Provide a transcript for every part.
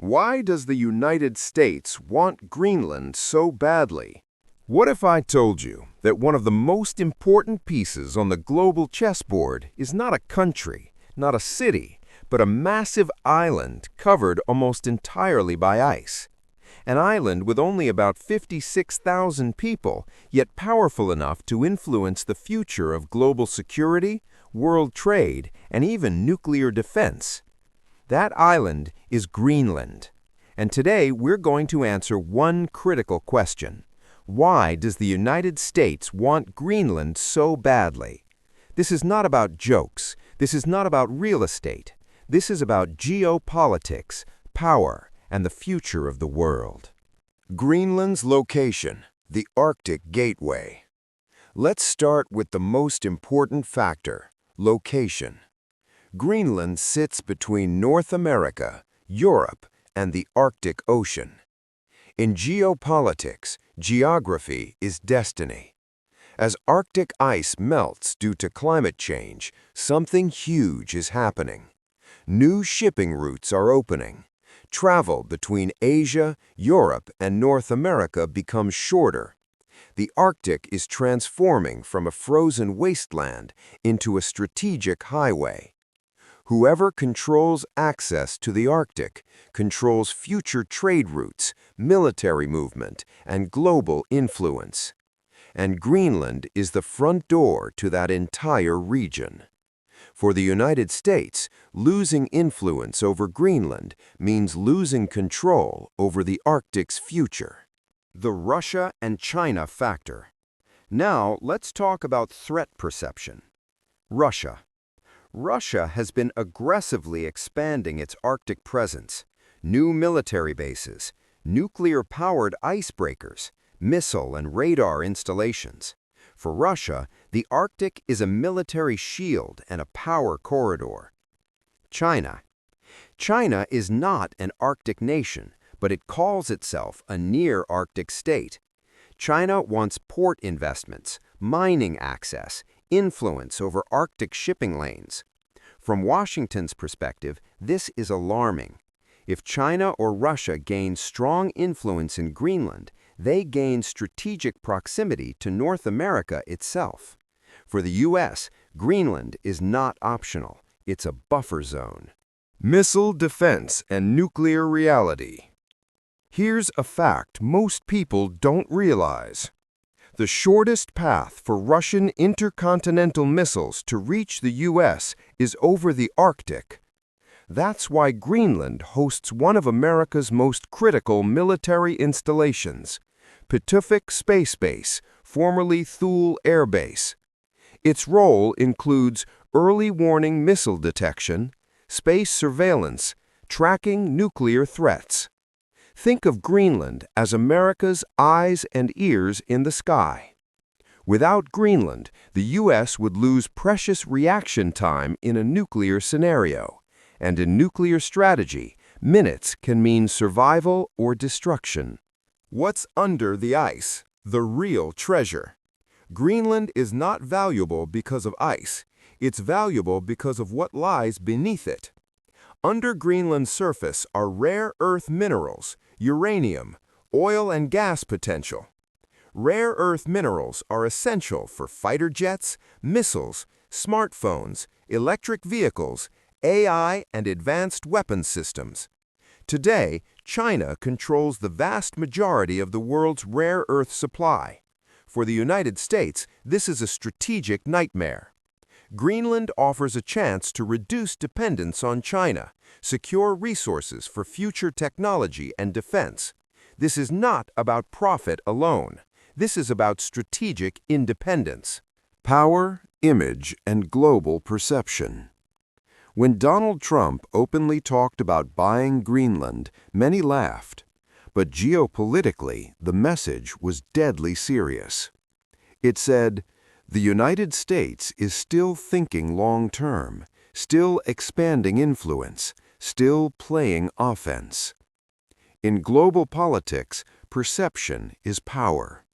Why does the United States want Greenland so badly? What if I told you that one of the most important pieces on the global chessboard is not a country, not a city, but a massive island covered almost entirely by ice? An island with only about 56,000 people, yet powerful enough to influence the future of global security, world trade, and even nuclear defense. That island is Greenland. And today we're going to answer one critical question. Why does the United States want Greenland so badly? This is not about jokes. This is not about real estate. This is about geopolitics, power, and the future of the world. Greenland's location, the Arctic Gateway. Let's start with the most important factor, location. Greenland sits between North America, Europe, and the Arctic Ocean. In geopolitics, geography is destiny. As Arctic ice melts due to climate change, something huge is happening. New shipping routes are opening. Travel between Asia, Europe, and North America becomes shorter. The Arctic is transforming from a frozen wasteland into a strategic highway. Whoever controls access to the Arctic controls future trade routes, military movement, and global influence. And Greenland is the front door to that entire region. For the United States, losing influence over Greenland means losing control over the Arctic's future. The Russia and China factor. Now, let's talk about threat perception. Russia. Russia has been aggressively expanding its Arctic presence. New military bases, nuclear-powered icebreakers, missile and radar installations. For Russia, the Arctic is a military shield and a power corridor. China. China is not an Arctic nation, but it calls itself a near-Arctic state. China wants port investments, mining access, influence over Arctic shipping lanes. From Washington's perspective, this is alarming. If China or Russia gain strong influence in Greenland, they gain strategic proximity to North America itself. For the U.S., Greenland is not optional. It's a buffer zone. Missile defense and nuclear reality. Here's a fact most people don't realize. The shortest path for Russian intercontinental missiles to reach the U.S. is over the Arctic. That's why Greenland hosts one of America's most critical military installations, Pituffik Space Base, formerly Thule Air Base. Its role includes early warning missile detection, space surveillance, tracking nuclear threats. Think of Greenland as America's eyes and ears in the sky. Without Greenland, the U.S. would lose precious reaction time in a nuclear scenario. And in nuclear strategy, minutes can mean survival or destruction. What's under the ice? The real treasure. Greenland is not valuable because of ice. It's valuable because of what lies beneath it. Under Greenland's surface are rare earth minerals, uranium, oil and gas potential. Rare earth minerals are essential for fighter jets, missiles, smartphones, electric vehicles, AI, and advanced weapons systems. Today, China controls the vast majority of the world's rare earth supply. For the United States, this is a strategic nightmare. Greenland offers a chance to reduce dependence on China, secure resources for future technology and defense. This is not about profit alone. This is about strategic independence. Power, image, and global perception. When Donald Trump openly talked about buying Greenland, many laughed. But geopolitically, the message was deadly serious. It said, the United States is still thinking long-term, still expanding influence, still playing offense. In global politics, perception is power.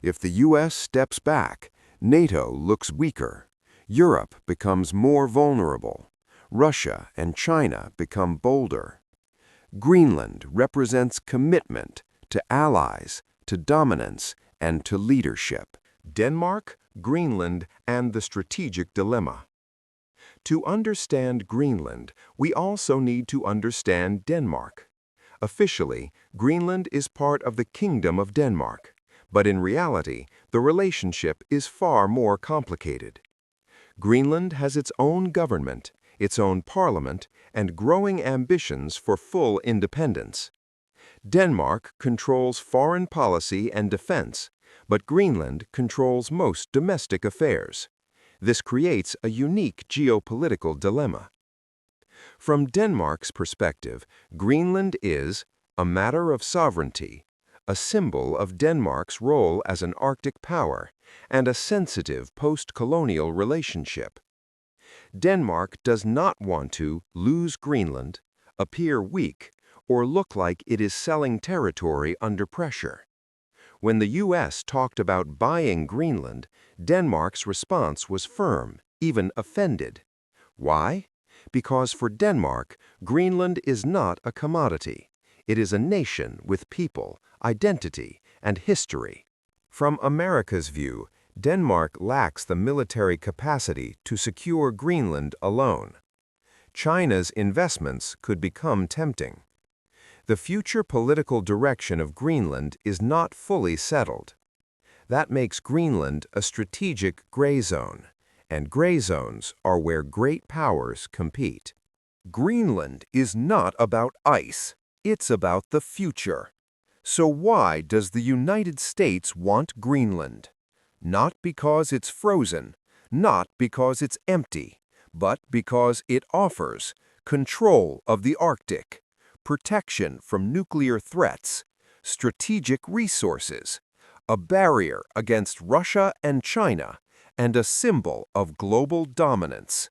If the U.S. steps back, NATO looks weaker, Europe becomes more vulnerable, Russia and China become bolder. Greenland represents commitment to allies, to dominance, and to leadership. Denmark, Greenland, and the strategic dilemma. To understand Greenland, we also need to understand Denmark. Officially, Greenland is part of the Kingdom of Denmark, but in reality, the relationship is far more complicated. Greenland has its own government, its own parliament, and growing ambitions for full independence. Denmark controls foreign policy and defense, but Greenland controls most domestic affairs. This creates a unique geopolitical dilemma. From Denmark's perspective, Greenland is a matter of sovereignty, a symbol of Denmark's role as an Arctic power, and a sensitive post-colonial relationship. Denmark does not want to lose Greenland, appear weak, or look like it is selling territory under pressure. When the U.S. talked about buying Greenland, Denmark's response was firm, even offended. Why? Because for Denmark, Greenland is not a commodity. It is a nation with people, identity, and history. From America's view, Denmark lacks the military capacity to secure Greenland alone. China's investments could become tempting. The future political direction of Greenland is not fully settled. That makes Greenland a strategic gray zone, and gray zones are where great powers compete. Greenland is not about ice, it's about the future. So why does the United States want Greenland? Not because it's frozen, not because it's empty, but because it offers control of the Arctic, protection from nuclear threats, strategic resources, a barrier against Russia and China, and a symbol of global dominance.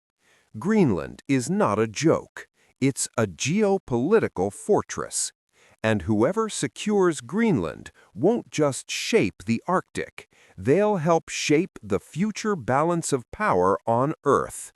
Greenland is not a joke, it's a geopolitical fortress. And whoever secures Greenland won't just shape the Arctic, they'll help shape the future balance of power on Earth.